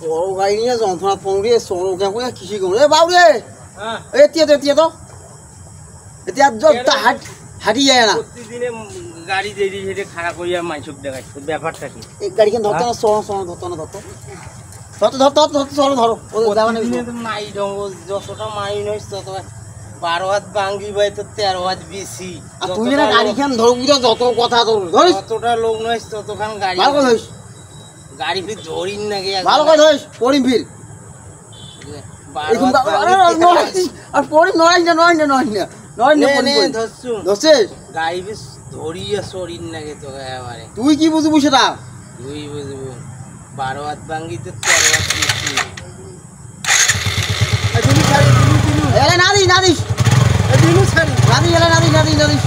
বড় গাড়ি নিয়ে যন্ত্রণা পৌঁড়ে সরকে করে কৃষি করে এ বাবুরে হ্যাঁ এতিয়া তো এতিয়া হাঁটি যায় না প্রতিদিনে গাড়ি দেরি হেঁটে খারাপ হইয়া মাইসুক দেখাচ্ছে ব্যাপারটা কি এই গাড়িখান ধরতো না ধরতো না ধরো প্রতিদিনে তো মাই ঢঙ্গ যতটা মাই নইস তত 12 হাত ভাঙ্গি বাই তো 13 হাত বেশি আর তুই না গাড়িখান ধরবি তো যত কথা তোর ধরিস যতটা লোক নইস ততখান গাড়ি ভালো করে ধরিস গাড়ি ফির ধরিন নাকি ভালো করে ধরিস পড়িম ফির আর পড়িম নয় ধরছিস গাড়ি ফির ধরিয়া সরিন নাকি তো এবারে তুই কি বুঝবি সেটা তুই বুঝবো 12 হাত ভাঙ্গি তো 13 হাত বেশি এলে না দিস দিনু ছাড়ি না দিস